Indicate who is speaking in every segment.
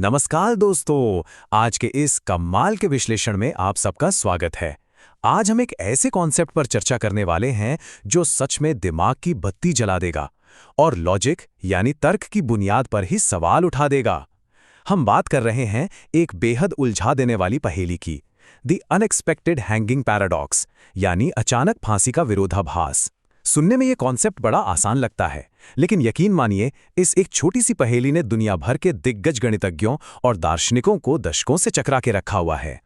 Speaker 1: नमस्कार दोस्तों, आज के इस कमाल के विश्लेषण में आप सबका स्वागत है। आज हम एक ऐसे कॉन्सेप्ट पर चर्चा करने वाले हैं जो सच में दिमाग की बत्ती जला देगा और लॉजिक यानी तर्क की बुनियाद पर ही सवाल उठा देगा। हम बात कर रहे हैं एक बेहद उलझा देने वाली पहेली की, द अनएक्सपेक्टेड हैंगिंग पैराडॉक्स, यानी अचानक फांसी का विरोधाभास। सुनने में ये कॉन्सेप्ट बड़ा आसान लगता है, लेकिन यकीन मानिए इस एक छोटी सी पहेली ने दुनिया भर के दिग्गज गणितज्ञों और दार्शनिकों को दशकों से चकरा के रखा हुआ है।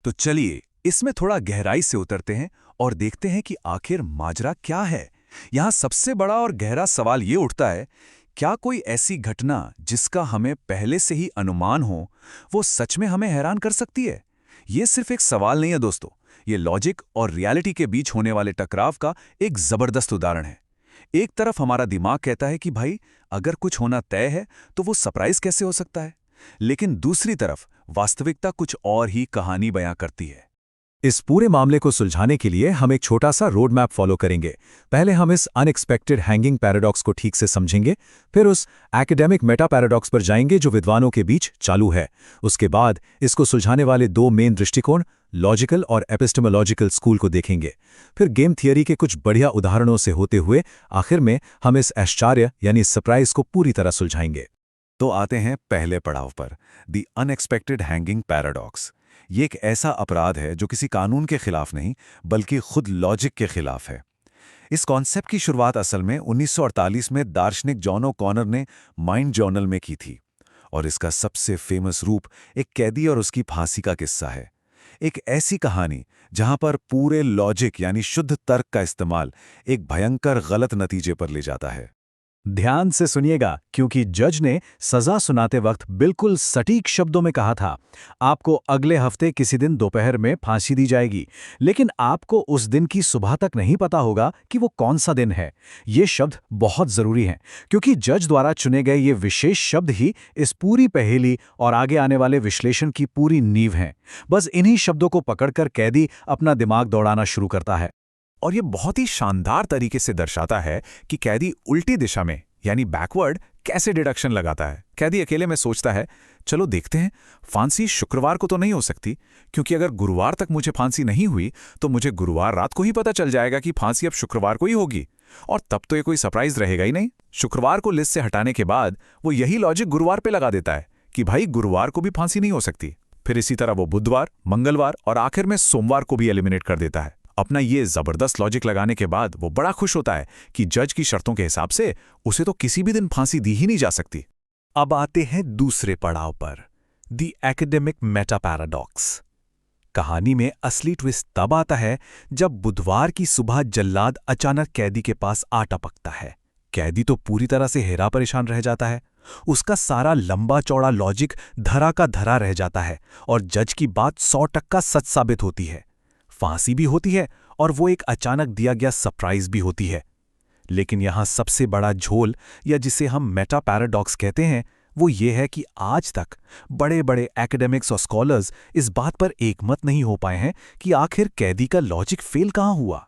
Speaker 2: तो चलिए इसमें थोड़ा गहराई से उतरते हैं और देखते हैं कि आखिर माजरा क्या है। यहाँ सबसे बड़ा और गहरा सवाल ये उठता है, क्या कोई ऐसी घटना जिसका हमें पहले से ही अनुमान हो, वो सच में हमें हैरान कर सकती है? ये सिर्फ एक सवाल नहीं है दोस्तों, ये लॉजिक और रियलिटी के बीच होने वाले टकराव का एक जबरदस्त उदाहरण है। एक तरफ हमारा दिमाग कहता है कि भाई अगर कुछ होना तय है तो वो सरप्राइज कैसे हो सकता है, लेकिन दूसरी तरफ वास्तविकता कुछ और ही कहानी बयां करती है।
Speaker 1: इस पूरे मामले को सुलझाने के लिए हम एक छोटा सा रोड मैप फॉलो करेंगे। पहले हम इस अनएक्सपेक्टेड हैंगिंग पैराडॉक्स को ठीक से समझेंगे, फिर उस एकेडमिक मेटा पैराडॉक्स पर जाएंगे जो विद्वानों के बीच चालू है। उसके बाद इसको सुलझाने वाले दो मेन दृष्टिकोण, लॉजिकल और एपिस्टेमोलॉजिकल स्कूल को देखेंगे। फिर गेम थियरी के कुछ बढ़िया उदाहरणों से होते हुए आखिर में हम इस आश्चर्य यानी सरप्राइज को पूरी तरह सुलझाएंगे।
Speaker 2: तो आते हैं पहले पड़ाव पर, द अनएक्सपेक्टेड हैंगिंग पैराडॉक्स। ये एक ऐसा अपराध है जो किसी कानून के खिलाफ नहीं बल्कि खुद लॉजिक के खिलाफ है। इस कॉन्सेप्ट की शुरुआत असल में 1948 में दार्शनिक जॉन ओकॉनर ने माइंड जर्नल में की थी, और इसका सबसे फेमस रूप एक कैदी और उसकी फांसी का किस्सा है। एक ऐसी कहानी जहां पर पूरे लॉजिक यानी शुद्ध तर्क का इस्तेमाल एक भयंकर गलत नतीजे पर ले जाता है।
Speaker 1: ध्यान से सुनिएगा, क्योंकि जज ने सजा सुनाते वक्त बिल्कुल सटीक शब्दों में कहा था, आपको अगले हफ्ते किसी दिन दोपहर में फांसी दी जाएगी, लेकिन आपको उस दिन की सुबह तक नहीं पता होगा कि वो कौन सा दिन है। ये शब्द बहुत जरूरी हैं, क्योंकि जज द्वारा चुने गए ये विशेष शब्द ही इस पूरी पहेली और आगे आने वाले विश्लेषण की पूरी नींव हैं। बस इन्हीं शब्दों को पकड़कर कैदी अपना दिमाग दौड़ाना शुरू करता है।
Speaker 2: और ये बहुत ही शानदार तरीके से दर्शाता है कि कैदी उल्टी दिशा में यानी बैकवर्ड कैसे डिडक्शन लगाता है। कैदी अकेले में सोचता है, चलो देखते हैं, फांसी शुक्रवार को तो नहीं हो सकती, क्योंकि अगर गुरुवार तक मुझे फांसी नहीं हुई तो मुझे गुरुवार रात को ही पता चल जाएगा कि फांसी अब शुक्रवार को ही होगी, और तब तो ये कोई सरप्राइज रहेगा ही नहीं। शुक्रवार को लिस्ट से हटाने के बाद वो यही लॉजिक गुरुवार पे लगा देता है कि भाई गुरुवार को भी फांसी नहीं हो सकती। फिर इसी तरह वो बुधवार, मंगलवार और आखिर में सोमवार को भी एलिमिनेट कर देता है। अपना ये जबरदस्त लॉजिक लगाने के बाद वो बड़ा खुश होता है कि जज की शर्तों के हिसाब से उसे तो किसी भी दिन फांसी दी ही नहीं जा सकती।
Speaker 1: अब आते हैं दूसरे पड़ाव पर, द एकेडमिक मेटा पैराडॉक्स। कहानी में असली ट्विस्ट तब आता है जब बुधवार की सुबह जल्लाद अचानक कैदी के पास आ टपकता है। कैदी तो पूरी तरह से हैरा परेशान रह जाता है। उसका सारा लंबा चौड़ा लॉजिक धरा का धरा रह जाता है और जज की बात 100% सच साबित होती है। फांसी भी होती है और वो एक अचानक दिया गया सरप्राइज भी होती है। लेकिन यहां सबसे बड़ा झोल, या जिसे हम मेटा पैराडॉक्स कहते हैं, वो ये है कि आज तक बड़े बड़े एकेडमिक्स और स्कॉलर्स इस बात पर एकमत नहीं हो पाए हैं कि आखिर कैदी का लॉजिक फेल कहां हुआ।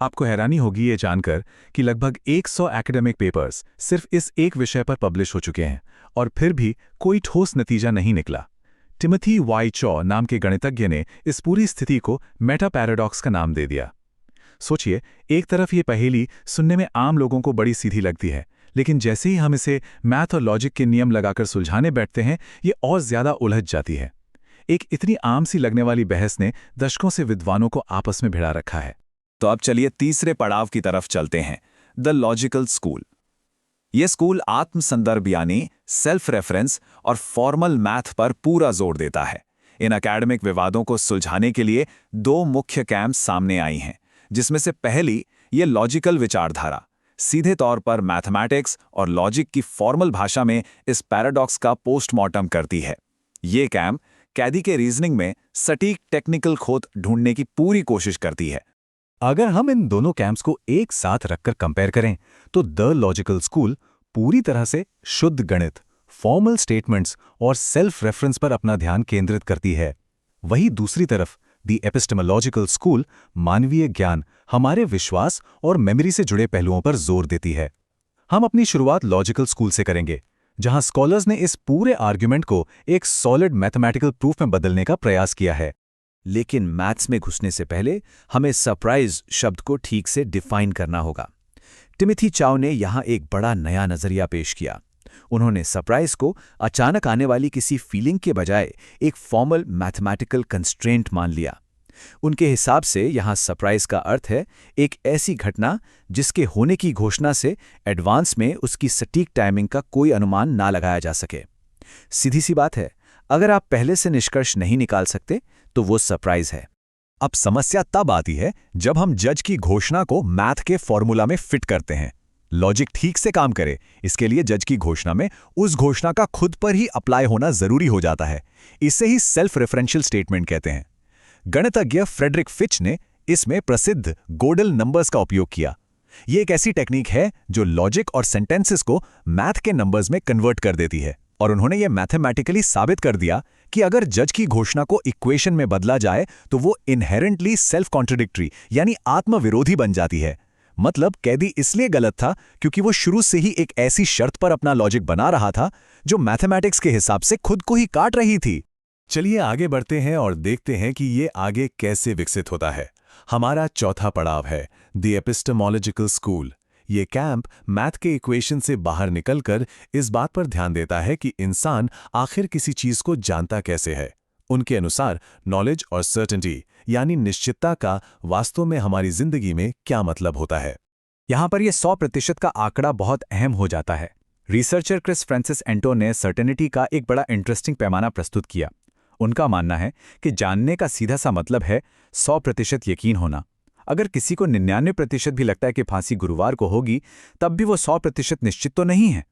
Speaker 1: आपको हैरानी होगी ये जानकर कि लगभग 100 एकेडमिक पेपर्स सिर्फ इस एक विषय पर पब्लिश हो चुके हैं, और फिर भी कोई ठोस नतीजा नहीं निकला। टिमोथी वाई चॉ नाम के गणितज्ञ ने इस पूरी स्थिति को मेटा पैराडॉक्स का नाम दे दिया। सोचिए, एक तरफ ये पहेली सुनने में आम लोगों को बड़ी सीधी लगती है, लेकिन जैसे ही हम इसे मैथ और लॉजिक के नियम लगाकर सुलझाने बैठते हैं, ये और ज्यादा उलझ जाती है। एक इतनी आम सी लगने वाली बहस ने दशकों से विद्वानों को आपस में भिड़ा रखा है।
Speaker 2: तो अब चलिए तीसरे पड़ाव की तरफ चलते हैं, द लॉजिकल स्कूल। यह स्कूल आत्म संदर्भ यानी सेल्फ रेफरेंस और फॉर्मल मैथ पर पूरा जोर देता है। इन एकेडमिक विवादों को सुलझाने के लिए दो मुख्य कैंप्स सामने आई हैं, जिसमें से पहली ये लॉजिकल विचारधारा सीधे तौर पर मैथमेटिक्स और लॉजिक की फॉर्मल भाषा में इस पैराडॉक्स का पोस्टमार्टम करती है। ये कैंप कैदी के रीजनिंग में सटीक टेक्निकल खोट ढूंढने की पूरी कोशिश करती है।
Speaker 1: अगर हम इन दोनों कैंप्स को एक साथ रखकर कंपेयर करें तो द लॉजिकल स्कूल पूरी तरह से शुद्ध गणित, फॉर्मल स्टेटमेंट्स और सेल्फ रेफरेंस पर अपना ध्यान केंद्रित करती है। वहीं दूसरी तरफ द एपिस्टेमोलॉजिकल स्कूल मानवीय ज्ञान, हमारे विश्वास और मेमोरी से जुड़े पहलुओं पर जोर देती है। हम अपनी शुरुआत लॉजिकल स्कूल से करेंगे, जहां स्कॉलर्स ने इस पूरे आर्ग्यूमेंट को एक सॉलिड मैथमेटिकल प्रूफ में बदलने का प्रयास किया है।
Speaker 2: लेकिन मैथ्स में घुसने से पहले हमें सरप्राइज शब्द को ठीक से डिफाइन करना होगा। टिमोथी चाओ ने यहाँ एक बड़ा नया नजरिया पेश किया। उन्होंने सरप्राइज को अचानक आने वाली किसी फीलिंग के बजाय एक फॉर्मल मैथमेटिकल कंस्ट्रेंट मान लिया। उनके हिसाब से यहाँ सरप्राइज का अर्थ है एक ऐसी घटना जिसके होने की घोषणा से एडवांस में उसकी सटीक टाइमिंग का कोई अनुमान ना लगाया जा सके। सीधी सी बात है, अगर आप पहले से निष्कर्ष नहीं निकाल सकते तो वो सरप्राइज है।
Speaker 1: अब समस्या तब आती है जब हम जज की घोषणा को मैथ के फॉर्मूला में फिट करते हैं। लॉजिक ठीक से काम करे, इसके लिए जज की घोषणा में उस घोषणा का खुद पर ही अप्लाई होना जरूरी हो जाता है। इसे ही सेल्फ रेफरेंशियल स्टेटमेंट कहते हैं। गणितज्ञ फ्रेडरिक फिच ने इसमें प्रसिद्ध गोडल नंबर्स का उपयोग किया। ये एक ऐसी टेक्निक है जो लॉजिक और सेंटेंसेस को मैथ के नंबर्स में कन्वर्ट कर देती है, और उन्होंने ये मैथमेटिकली साबित कर दिया कि अगर जज की घोषणा को इक्वेशन में बदला जाए तो वो इनहेरेंटली सेल्फ कॉन्ट्रडिक्टरी यानी आत्मविरोधी बन जाती है। मतलब कैदी इसलिए गलत था क्योंकि वो शुरू से ही एक ऐसी शर्त पर अपना लॉजिक बना रहा था जो मैथमेटिक्स के हिसाब से खुद को ही काट रही थी। चलिए आगे बढ़ते हैं और देखते हैं कि ये आगे कैसे विकसित होता है। हमारा चौथा पड़ाव है द एपिस्टेमोलॉजिकल स्कूल। ये कैंप मैथ के इक्वेशन से बाहर निकलकर इस बात पर ध्यान देता है कि इंसान आखिर किसी चीज को जानता कैसे है। उनके अनुसार नॉलेज और सर्टेनिटी यानी निश्चितता का वास्तव में हमारी जिंदगी में क्या मतलब होता है।
Speaker 2: यहाँ पर यह 100% का आंकड़ा बहुत अहम हो जाता है। रिसर्चर क्रिस फ्रांसिस एंटो ने सर्टेनिटी का एक बड़ा इंटरेस्टिंग पैमाना प्रस्तुत किया। उनका मानना है कि जानने का सीधा सा मतलब है 100% यकीन होना। अगर किसी को 99% भी लगता है कि फांसी गुरुवार को होगी, तब भी वो 100% निश्चित तो नहीं है।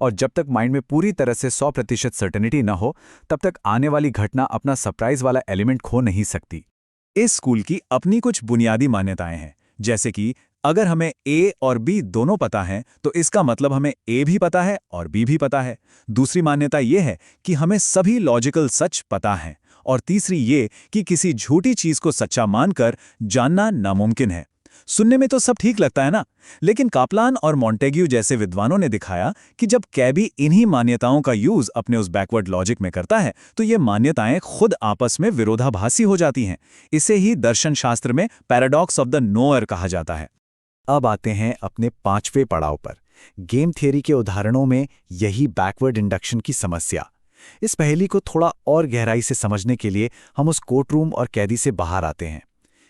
Speaker 2: और जब तक माइंड में पूरी तरह से 100% सर्टेनिटी न हो, तब तक आने वाली घटना अपना सरप्राइज वाला एलिमेंट खो नहीं सकती।
Speaker 1: इस स्कूल की अपनी कुछ बुनियादी मान्यताएं हैं, जैसे कि अगर हमें ए और बी दोनों पता हैं तो इसका मतलब हमें ए भी पता है और बी भी पता है। दूसरी मान्यता यह है कि हमें सभी लॉजिकल सच पता हैं, और तीसरी ये कि किसी झूठी चीज को सच्चा मानकर जानना नामुमकिन है। सुनने में तो सब ठीक लगता है ना, लेकिन कापलान और मॉन्टेग्यू जैसे विद्वानों ने दिखाया कि जब कैबी इन्हीं मान्यताओं का यूज अपने उस बैकवर्ड लॉजिक में करता है तो ये मान्यताएं खुद आपस में विरोधाभासी हो जाती हैं। इसे ही दर्शन शास्त्र में पैराडॉक्स ऑफ द नोअर कहा जाता है।
Speaker 2: अब आते हैं अपने 5वें पड़ाव पर। गेम थियरी के उदाहरणों में यही बैकवर्ड इंडक्शन की समस्या। इस पहेली को थोड़ा और गहराई से समझने के लिए हम उस कोर्टरूम और कैदी से बाहर आते हैं।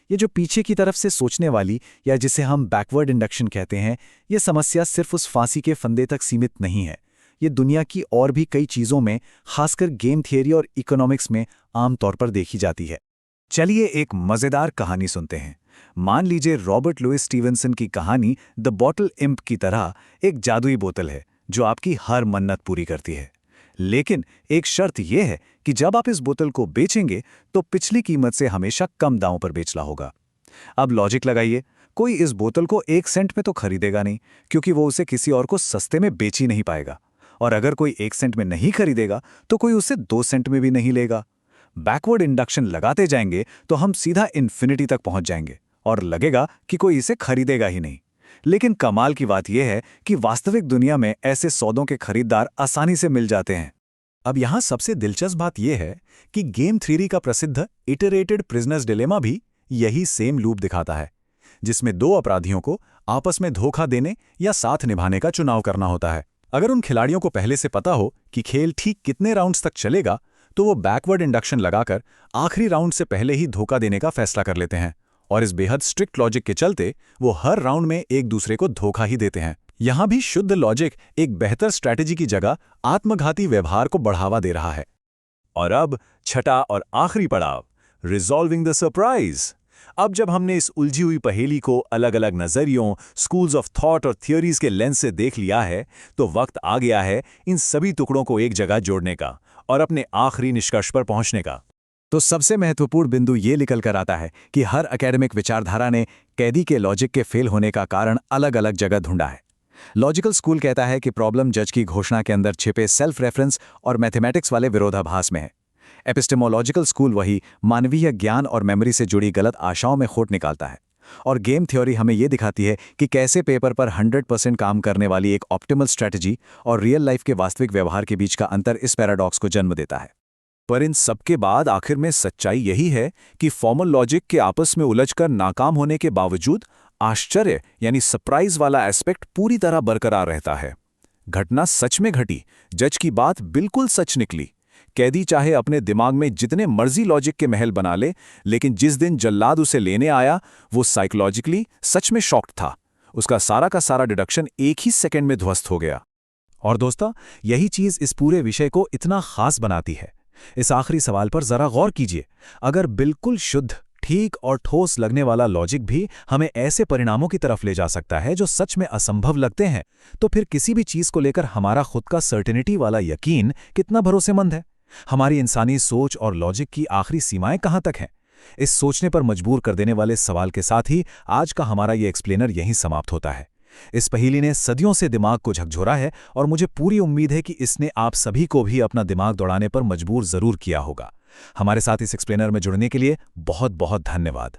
Speaker 2: ये जो पीछे की तरफ से सोचने वाली, या जिसे हम बैकवर्ड इंडक्शन कहते हैं, ये समस्या सिर्फ उस फांसी के फंदे तक सीमित नहीं है। ये दुनिया की और भी कई चीज़ों में, खासकर गेम थियरी और इकोनॉमिक्स में आमतौर पर देखी जाती है। चलिए एक मज़ेदार कहानी सुनते हैं। मान लीजिए रॉबर्ट लुइस स्टीवेंसन की कहानी द बॉटल इम्प की तरह एक जादुई बोतल है जो आपकी हर मन्नत पूरी करती है। लेकिन एक शर्त यह है कि जब आप इस बोतल को बेचेंगे तो पिछली कीमत से हमेशा कम दांव पर बेचना होगा। अब लॉजिक लगाइए, कोई इस बोतल को 1 सेंट में तो खरीदेगा नहीं, क्योंकि वो उसे किसी और को सस्ते में बेच ही नहीं पाएगा। और अगर कोई 1 सेंट में नहीं खरीदेगा तो कोई उसे 2 सेंट में भी नहीं लेगा। बैकवर्ड इंडक्शन लगाते जाएंगे तो हम सीधा इन्फिनिटी तक पहुंच जाएंगे और लगेगा कि कोई इसे खरीदेगा ही नहीं। लेकिन कमाल की बात यह है कि वास्तविक दुनिया में ऐसे सौदों के खरीदार आसानी से मिल जाते हैं।
Speaker 1: अब यहां सबसे दिलचस्प बात यह है कि गेम थ्योरी का प्रसिद्ध इटरेटेड प्रिजनर्स डिलेमा भी यही सेम लूप दिखाता है, जिसमें 2 अपराधियों को आपस में धोखा देने या साथ निभाने का चुनाव करना होता है। अगर उन खिलाड़ियों को पहले से पता हो कि खेल ठीक कितने राउंड्स तक चलेगा, तो वो बैकवर्ड इंडक्शन लगाकर आखिरी राउंड से पहले ही धोखा देने का फैसला कर लेते हैं, और इस बेहद स्ट्रिक्ट लॉजिक के चलते वो हर राउंड में एक दूसरे को धोखा ही देते हैं। यहां भी शुद्ध लॉजिक एक बेहतर स्ट्रैटेजी की जगह आत्मघाती व्यवहार को बढ़ावा दे रहा है। और अब छठा और आखिरी पड़ाव, रिजॉल्विंग द सरप्राइज। अब जब हमने इस उलझी हुई पहेली को अलग अलग नजरियों, स्कूल्स ऑफ थॉट और थियोरीज के लेंस से देख लिया है, तो वक्त आ गया है इन सभी टुकड़ों को एक जगह जोड़ने का और अपने आखिरी निष्कर्ष पर पहुंचने का।
Speaker 2: तो सबसे महत्वपूर्ण बिंदु ये निकल कर आता है कि हर एकेडमिक विचारधारा ने कैदी के लॉजिक के फेल होने का कारण अलग अलग जगह ढूंढा है। लॉजिकल स्कूल कहता है कि प्रॉब्लम जज की घोषणा के अंदर छिपे सेल्फ रेफरेंस और मैथमेटिक्स वाले विरोधाभास में है। एपिस्टेमोलॉजिकल स्कूल वही मानवीय ज्ञान और मेमोरी से जुड़ी गलत आशाओं में खोट निकालता है। और गेम थ्योरी हमें ये दिखाती है कि कैसे पेपर पर 100% काम करने वाली एक ऑप्टिमल स्ट्रैटेजी और रियल लाइफ के वास्तविक व्यवहार के बीच का अंतर इस पैराडॉक्स को जन्म देता है। पर इन सबके बाद आखिर में सच्चाई यही है कि फॉर्मल लॉजिक के आपस में उलझकर नाकाम होने के बावजूद आश्चर्य यानी सरप्राइज वाला एस्पेक्ट पूरी तरह बरकरार रहता है। घटना सच में घटी, जज की बात बिल्कुल सच निकली। कैदी चाहे अपने दिमाग में जितने मर्जी लॉजिक के महल बना ले, लेकिन जिस दिन जल्लाद उसे लेने आया वो साइकोलॉजिकली सच में शॉक्ड था। उसका सारा का सारा डिडक्शन एक ही सेकंड में ध्वस्त हो गया।
Speaker 1: और दोस्तों, यही चीज इस पूरे विषय को इतना खास बनाती है। इस आखिरी सवाल पर जरा गौर कीजिए। अगर बिल्कुल शुद्ध, ठीक और ठोस लगने वाला लॉजिक भी हमें ऐसे परिणामों की तरफ ले जा सकता है जो सच में असंभव लगते हैं, तो फिर किसी भी चीज को लेकर हमारा खुद का सर्टेनिटी वाला यकीन कितना भरोसेमंद है? हमारी इंसानी सोच और लॉजिक की आखिरी सीमाएं कहां तक हैं? इस सोचने पर मजबूर कर देने वाले सवाल के साथ ही आज का हमारा ये एक्सप्लेनर यहीं समाप्त होता है। इस पहेली ने सदियों से दिमाग को झकझोरा है और मुझे पूरी उम्मीद है कि इसने आप सभी को भी अपना दिमाग दौड़ाने पर मजबूर जरूर किया होगा। हमारे साथ इस एक्सप्लेनर में जुड़ने के लिए बहुत बहुत धन्यवाद।